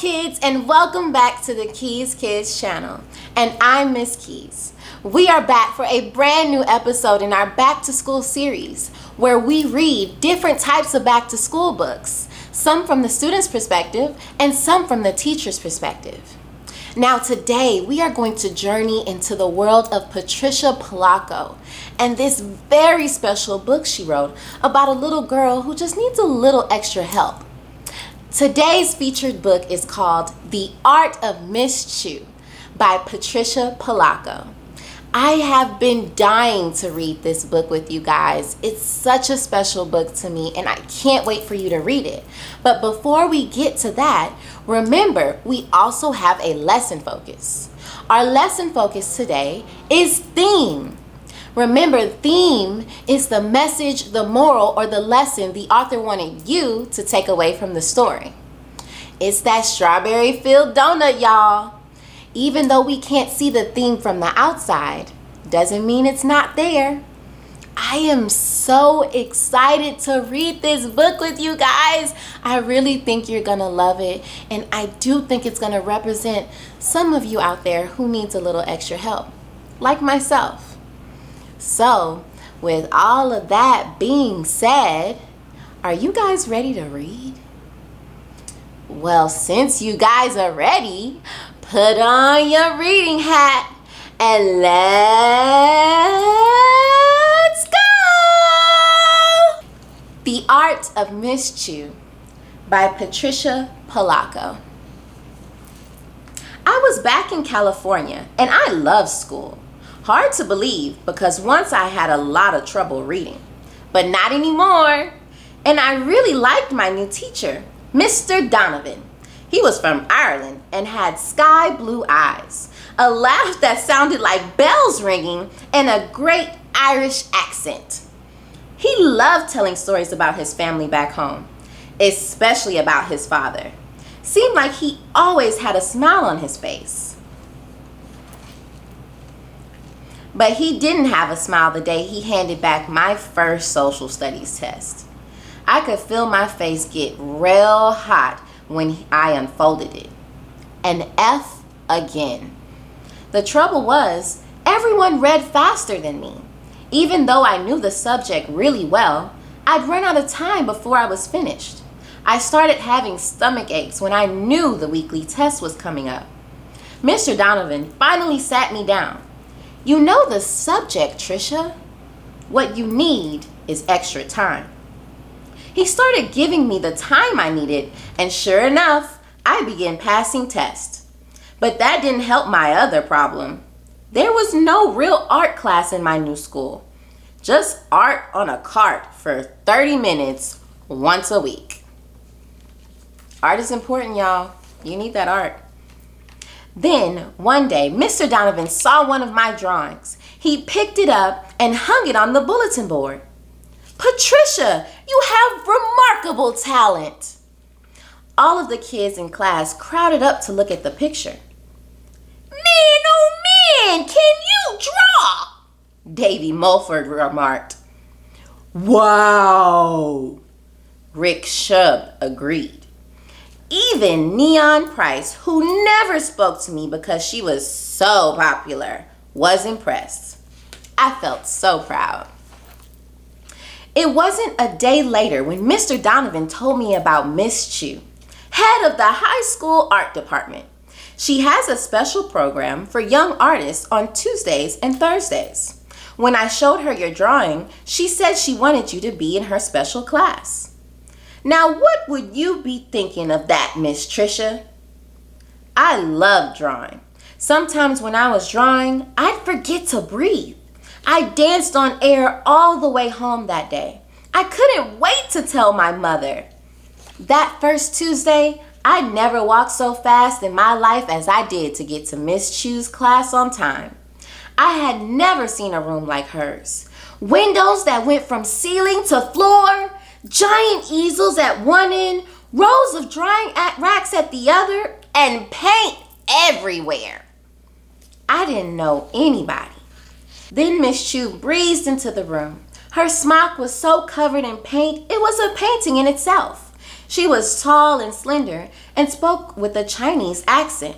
kids, and welcome back to the Keys Kids channel. And I'm Miss Keys. We are back for a brand new episode in our back to school series where we read different types of back to school books, some from the student's perspective and some from the teacher's perspective. Now today we are going to journey into the world of Patricia Polacco and this very special book she wrote about a little girl who just needs a little extra help. Today's featured book is called The Art of Miss Chew by Patricia Polacco. I have been dying to read this book with you guys. It's such a special book to me and I can't wait for you to read it. But before we get to that, remember we also have a lesson focus. Our lesson focus today is theme. Remember, theme is the message, the moral, or the lesson the author wanted you to take away from the story. It's that strawberry-filled donut, y'all. Even though we can't see the theme from the outside, doesn't mean it's not there. I am so excited to read this book with you guys. I really think you're gonna love it, and I do think it's gonna represent some of you out there who needs a little extra help, like myself. So, with all of that being said, are you guys ready to read? Well, since you guys are ready, put on your reading hat and let's go! The Art of Miss Chew by Patricia Polacco. I was back in California and I love school. Hard to believe because once I had a lot of trouble reading, but not anymore. And I really liked my new teacher, Mr. Donovan. He was from Ireland and had sky blue eyes, a laugh that sounded like bells ringing, and a great Irish accent. He loved telling stories about his family back home, especially about his father. Seemed like he always had a smile on his face. But he didn't have a smile the day he handed back my first social studies test. I could feel my face get real hot when I unfolded it. An F again. The trouble was, everyone read faster than me. Even though I knew the subject really well, I'd run out of time before I was finished. I started having stomach aches when I knew the weekly test was coming up. Mr. Donovan finally sat me down. You know the subject, Trisha. What you need is extra time. He started giving me the time I needed, and sure enough, I began passing tests. But that didn't help my other problem. There was no real art class in my new school. Just art on a cart for 30 minutes once a week. Art is important, y'all. You need that art. Then, one day, Mr. Donovan saw one of my drawings. He picked it up and hung it on the bulletin board. Patricia, you have remarkable talent. All of the kids in class crowded up to look at the picture. Man, oh man, can you draw? Davy Mulford remarked. Wow, Rick Shub agreed. Even Neon Price, who never spoke to me because she was so popular, was impressed. I felt so proud. It wasn't a day later when Mr. Donovan told me about Miss Chew, head of the high school art department. She has a special program for young artists on Tuesdays and Thursdays. When I showed her your drawing, she said she wanted you to be in her special class. Now, what would you be thinking of that, Miss Trisha? I love drawing. Sometimes when I was drawing, I'd forget to breathe. I danced on air all the way home that day. I couldn't wait to tell my mother. That first Tuesday, I never walked so fast in my life as I did to get to Miss Chew's class on time. I had never seen a room like hers. Windows that went from ceiling to floor, giant easels at one end, rows of drying racks at the other, and paint everywhere. I didn't know anybody. Then Miss Chew breezed into the room. Her smock was so covered in paint, it was a painting in itself. She was tall and slender and spoke with a Chinese accent.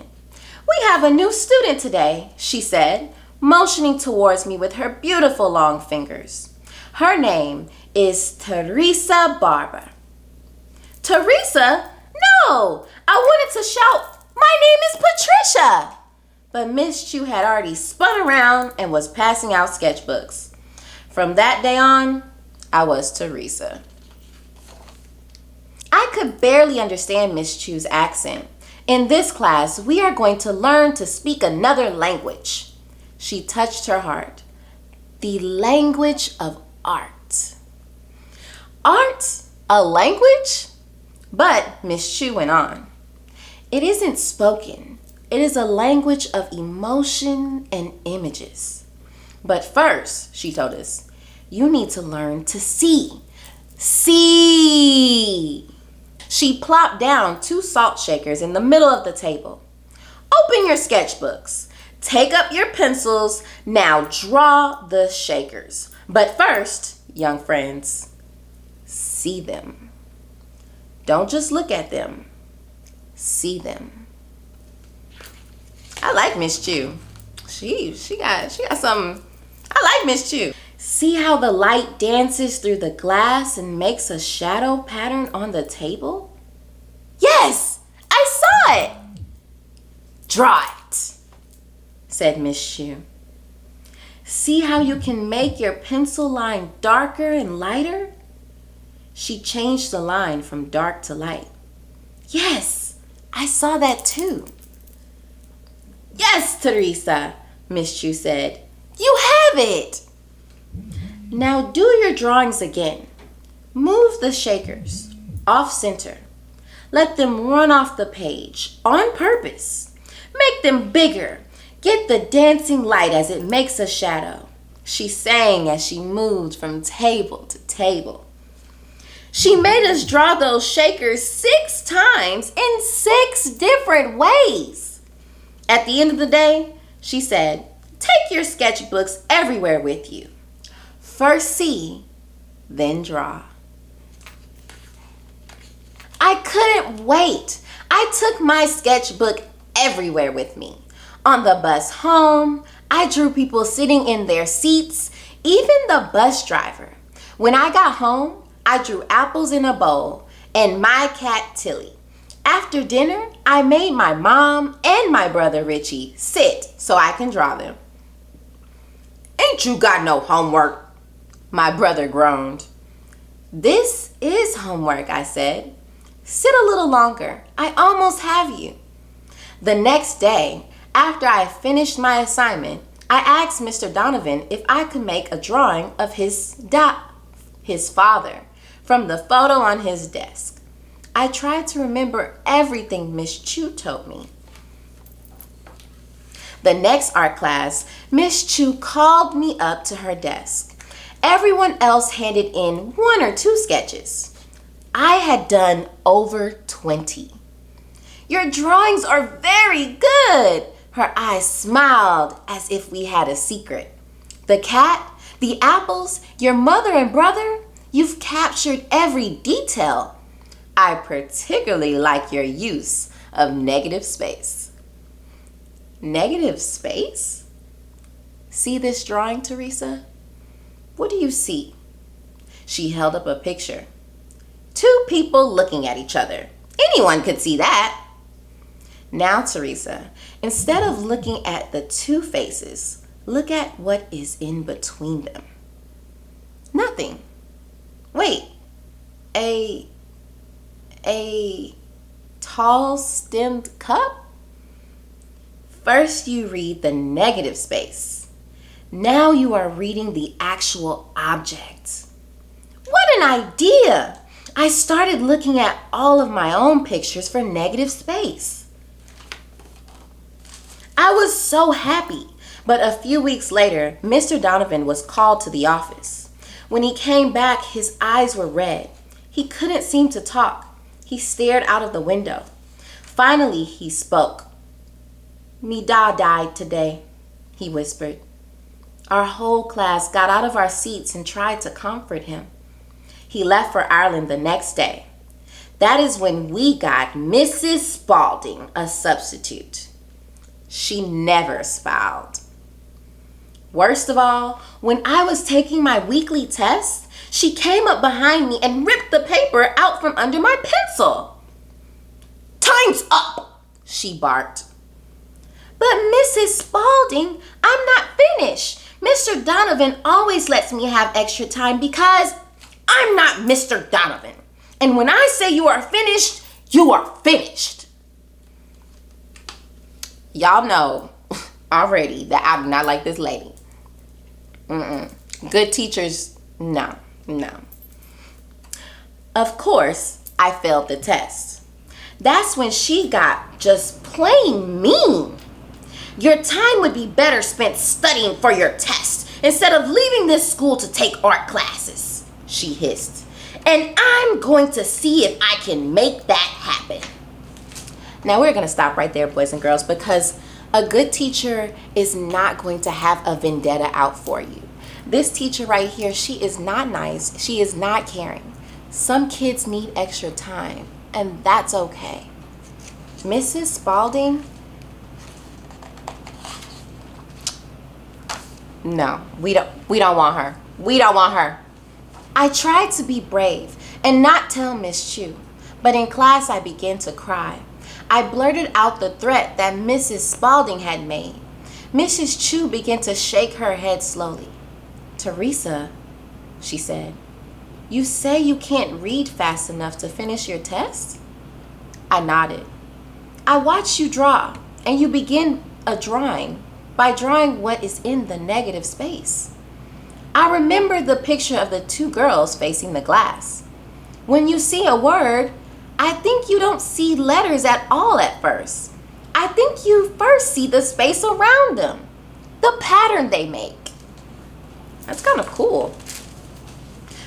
"We have a new student today," she said, motioning towards me with her beautiful long fingers. "Her name is Teresa Barber." "Teresa? No! I wanted to shout, 'My name is Patricia!'" But Miss Chew had already spun around and was passing out sketchbooks. From that day on, I was Teresa. I could barely understand Miss Chew's accent. In this class, we are going to learn to speak another language. She touched her heart. The language of art. Art? A language? But Miss Chew went on. It isn't spoken. It is a language of emotion and images. But first, she told us, you need to learn to see. See! She plopped down 2 salt shakers in the middle of the table. Open your sketchbooks. Take up your pencils. Now draw the shakers. But first, young friends, see them. Don't just look at them. See them. I like Miss Chew. She got something. I like Miss Chew. See how the light dances through the glass and makes a shadow pattern on the table? Yes, I saw it. Draw it, said Miss Chew. See how you can make your pencil line darker and lighter? She changed the line from dark to light. Yes, I saw that too. Yes, Teresa, Miss Chew said. You have it. Now do your drawings again. Move the shakers off center. Let them run off the page on purpose. Make them bigger. Get the dancing light as it makes a shadow. She sang as she moved from table to table. She made us draw those shakers 6 times in 6 different ways. At the end of the day, she said, take your sketchbooks everywhere with you. First see, then draw. I couldn't wait. I took my sketchbook everywhere with me. On the bus home, I drew people sitting in their seats, even the bus driver. When I got home, I drew apples in a bowl and my cat Tilly. After dinner, I made my mom and my brother Richie sit so I can draw them. Ain't you got no homework? My brother groaned. This is homework, I said. Sit a little longer. I almost have you. The next day, after I finished my assignment, I asked Mr. Donovan if I could make a drawing of his father from the photo on his desk. I tried to remember everything Miss Chew told me. The next art class, Miss Chew called me up to her desk. Everyone else handed in 1 or 2 sketches. I had done over 20. Your drawings are very good. Her eyes smiled as if we had a secret. The cat, the apples, your mother and brother, you've captured every detail. I particularly like your use of negative space. Negative space? See this drawing, Teresa? What do you see? She held up a picture. 2 people looking at each other. Anyone could see that. Now, Teresa, instead of looking at the 2 faces, look at what is in between them. Nothing. Wait, a tall stemmed cup? First you read the negative space. Now you are reading the actual object. What an idea! I started looking at all of my own pictures for negative space. I was so happy, but a few weeks later, Mr. Donovan was called to the office. When he came back, his eyes were red. He couldn't seem to talk. He stared out of the window. Finally, he spoke. "Me da died today," he whispered. Our whole class got out of our seats and tried to comfort him. He left for Ireland the next day. That is when we got Mrs. Spalding, a substitute. She never smiled. Worst of all, when I was taking my weekly test, she came up behind me and ripped the paper out from under my pencil. "Time's up," she barked. "But Mrs. Spalding, I'm not finished. Mr. Donovan always lets me have extra time because I'm not Mr. Donovan. And when I say you are finished, you are finished." Y'all know already that I do not like this lady. Good teachers, no. Of course, I failed the test. That's when she got just plain mean. "Your time would be better spent studying for your test instead of leaving this school to take art classes," she hissed. "And I'm going to see if I can make that happen." Now we're going to stop right there, boys and girls, because a good teacher is not going to have a vendetta out for you. This teacher right here, she is not nice. She is not caring. Some kids need extra time, and that's okay. Mrs. Spalding, no, we don't want her. We don't want her. I tried to be brave and not tell Miss Chew, but in class I began to cry. I blurted out the threat that Mrs. Spalding had made. Mrs. Chew began to shake her head slowly. "Teresa," she said, "you say you can't read fast enough to finish your test?" I nodded. "I watched you draw, and you begin a drawing by drawing what is in the negative space. I remember the picture of the two girls facing the glass. When you see a word, I think you don't see letters at all at first. I think you first see the space around them, the pattern they make." That's kind of cool.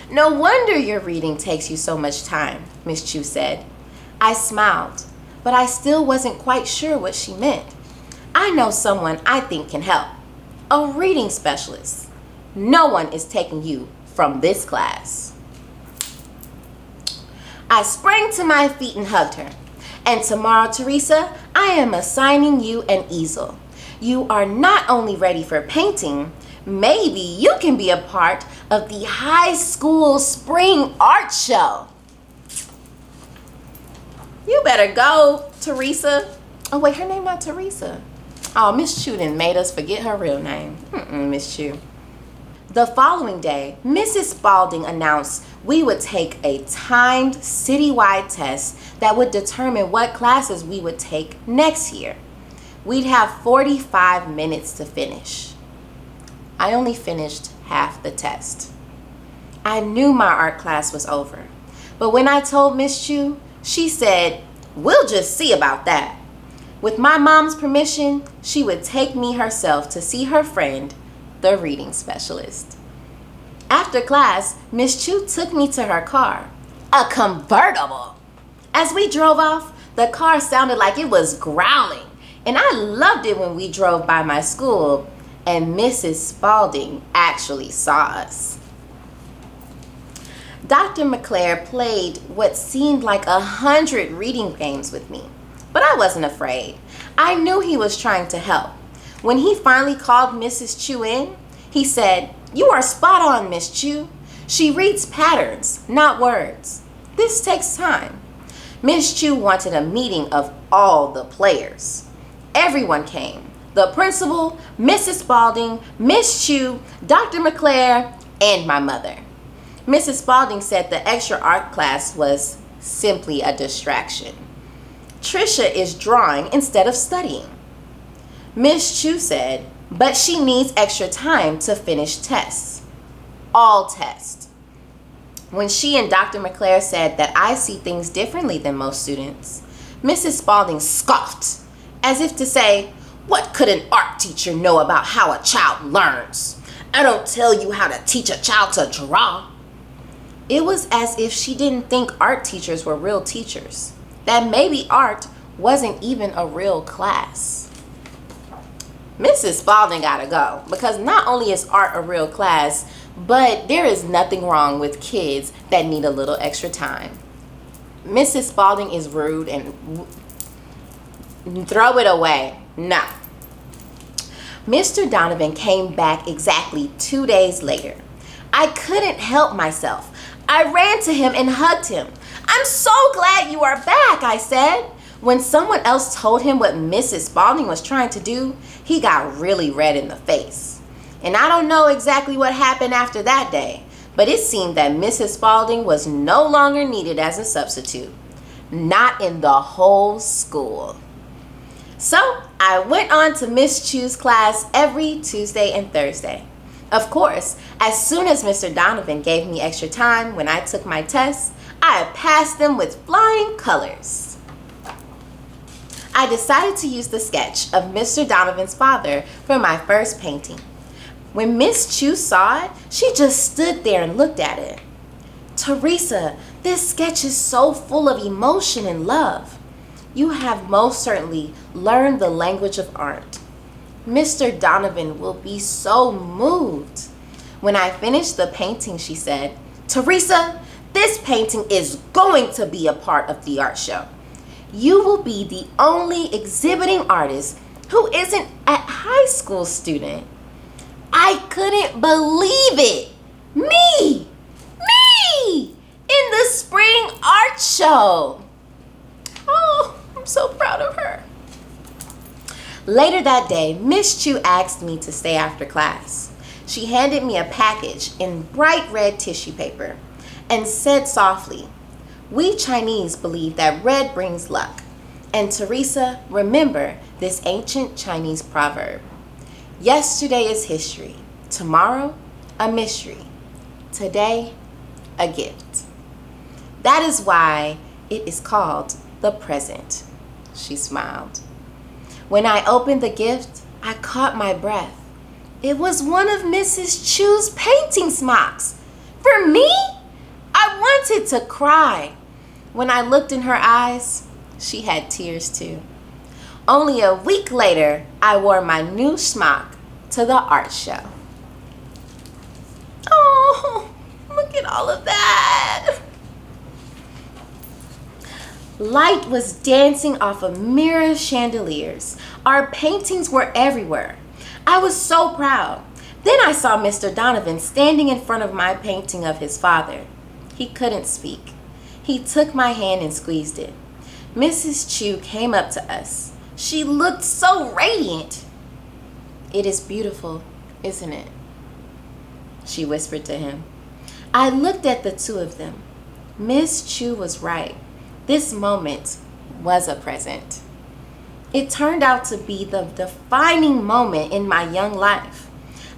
"No wonder your reading takes you so much time," Miss Chew said. I smiled, but I still wasn't quite sure what she meant. "I know someone I think can help. A reading specialist. No one is taking you from this class." I sprang to my feet and hugged her. "And tomorrow, Teresa, I am assigning you an easel. You are not only ready for painting, maybe you can be a part of the high school spring art show." You better go, Teresa. Oh wait, her name not Teresa. Oh, Miss Chew done made us forget her real name. Miss Chew. The following day, Mrs. Spalding announced we would take a timed citywide test that would determine what classes we would take next year. We'd have 45 minutes to finish. I only finished half the test. I knew my art class was over, but when I told Miss Chew, she said, "We'll just see about that." With my mom's permission, she would take me herself to see her friend, the reading specialist. After class, Miss Chew took me to her car, a convertible. As we drove off, the car sounded like it was growling, and I loved it when we drove by my school and Mrs. Spalding actually saw us. Dr. McClare played what seemed like 100 reading games with me, but I wasn't afraid. I knew he was trying to help. When he finally called Mrs. Chew in, he said, "You are spot on, Miss Chew. She reads patterns, not words. This takes time." Miss Chew wanted a meeting of all the players. Everyone came. The principal, Mrs. Spalding, Miss Chew, Dr. McClare, and my mother. Mrs. Spalding said the extra art class was simply a distraction. Trisha is drawing instead of studying. Miss Chew said, but she needs extra time to finish tests. All tests. When she and Dr. McClare said that I see things differently than most students, Mrs. Spalding scoffed, as if to say, "What could an art teacher know about how a child learns? I don't tell you how to teach a child to draw." It was as if she didn't think art teachers were real teachers, that maybe art wasn't even a real class. Mrs. Spalding gotta go, because not only is art a real class, but there is nothing wrong with kids that need a little extra time. Mrs. Spalding is rude and throw it away. No. Mr. Donovan came back exactly 2 days later. I couldn't help myself. I ran to him and hugged him. I'm so glad you are back, I said. When someone else told him what Mrs. Spalding was trying to do, he got really red in the face. And I don't know exactly what happened after that day, but it seemed that Mrs. Spalding was no longer needed as a substitute. Not in the whole school. So I went on to Miss Chew's class every Tuesday and Thursday. Of course, as soon as Mr. Donovan gave me extra time when I took my tests, I passed them with flying colors. I decided to use the sketch of Mr. Donovan's father for my first painting. When Miss Chew saw it, she just stood there and looked at it. Teresa, this sketch is so full of emotion and love. You have most certainly learned the language of art. Mr. Donovan will be so moved. When I finished the painting, she said, Teresa, this painting is going to be a part of the art show. You will be the only exhibiting artist who isn't a high school student. I couldn't believe it. Me! In the spring art show. Oh, I'm so proud of her. Later that day, Miss Chew asked me to stay after class. She handed me a package in bright red tissue paper and said softly, we Chinese believe that red brings luck. And Teresa, remember this ancient Chinese proverb. Yesterday is history. Tomorrow, a mystery. Today, a gift. That is why it is called the present. She smiled. When I opened the gift, I caught my breath. It was one of Mrs. Chew's painting smocks. For me? I wanted to cry. When I looked in her eyes, she had tears too. Only a week later, I wore my new smock to the art show. Oh, look at all of that. Light was dancing off of mirror chandeliers. Our paintings were everywhere. I was so proud. Then I saw Mr. Donovan standing in front of my painting of his father. He couldn't speak. He took my hand and squeezed it. Mrs. Chew came up to us. She looked so radiant. It is beautiful, isn't it? She whispered to him. I looked at the two of them. Miss Chew was right. This moment was a present. It turned out to be the defining moment in my young life.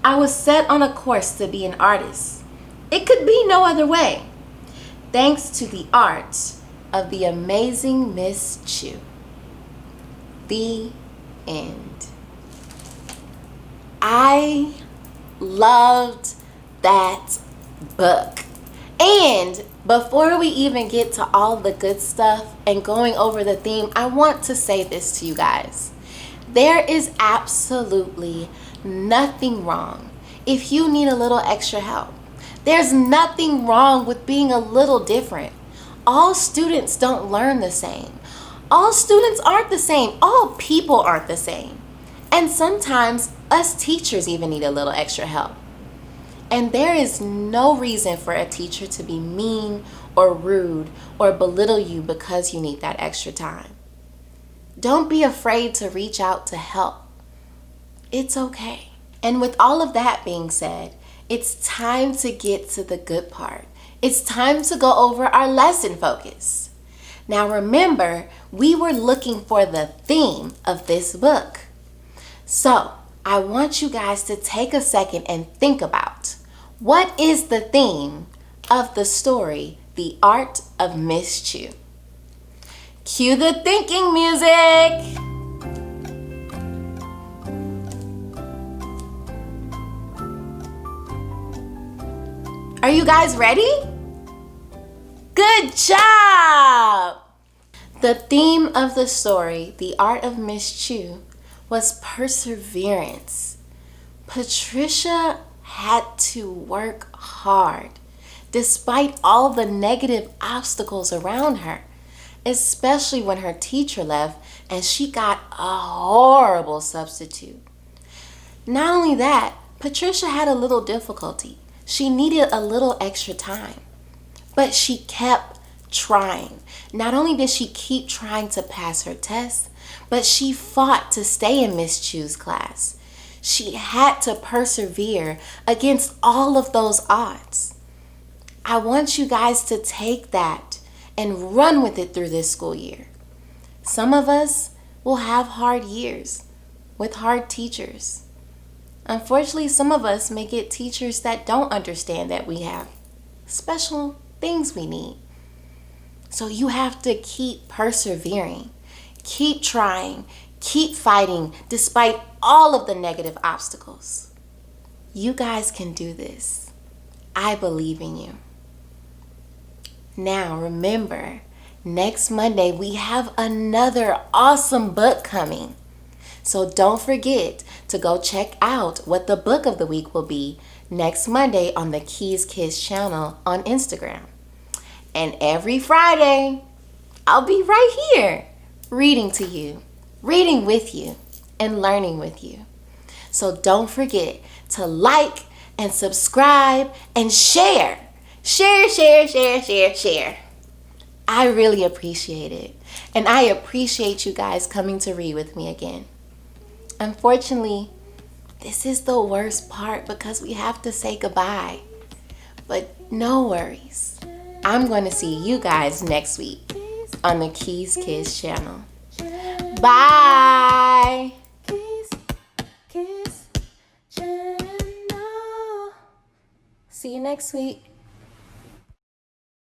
I was set on a course to be an artist. It could be no other way. Thanks to the art of the amazing Miss Chew. The end. I loved that book. And before we even get to all the good stuff and going over the theme, I want to say this to you guys. There is absolutely nothing wrong if you need a little extra help. There's nothing wrong with being a little different. All students don't learn the same. All students aren't the same. All people aren't the same. And sometimes us teachers even need a little extra help. And there is no reason for a teacher to be mean or rude or belittle you because you need that extra time. Don't be afraid to reach out to help. It's okay. And with all of that being said, it's time to get to the good part. It's time to go over our lesson focus. Now remember, we were looking for the theme of this book. So I want you guys to take a second and think about what is the theme of the story, The Art of Miss Chew. Cue the thinking music. Are you guys ready? Good job! The theme of the story, The Art of Miss Chew, was perseverance. Patricia had to work hard despite all the negative obstacles around her. especially when her teacher left and she got a horrible substitute. Not only that, Patricia had a little difficulty. She needed a little extra time, but she kept trying. Not only did she keep trying to pass her test, but she fought to stay in Miss Chew's class. She had to persevere against all of those odds. I want you guys to take that and run with it through this school year. Some of us will have hard years with hard teachers. Unfortunately, some of us may get teachers that don't understand that we have special things we need. So you have to keep persevering, keep trying, keep fighting despite all of the negative obstacles. You guys can do this. I believe in you. Now remember, next Monday we have another awesome book coming. So don't forget to go check out what the book of the week will be next Monday on the KeysKidsChannel on Instagram. And every Friday, I'll be right here reading to you, reading with you, and learning with you. So don't forget to like and subscribe and share. Share. I really appreciate it. And I appreciate you guys coming to read with me again. Unfortunately, this is the worst part because we have to say goodbye. But no worries. I'm going to see you guys next week on the Keys Kids channel. Bye. See you next week.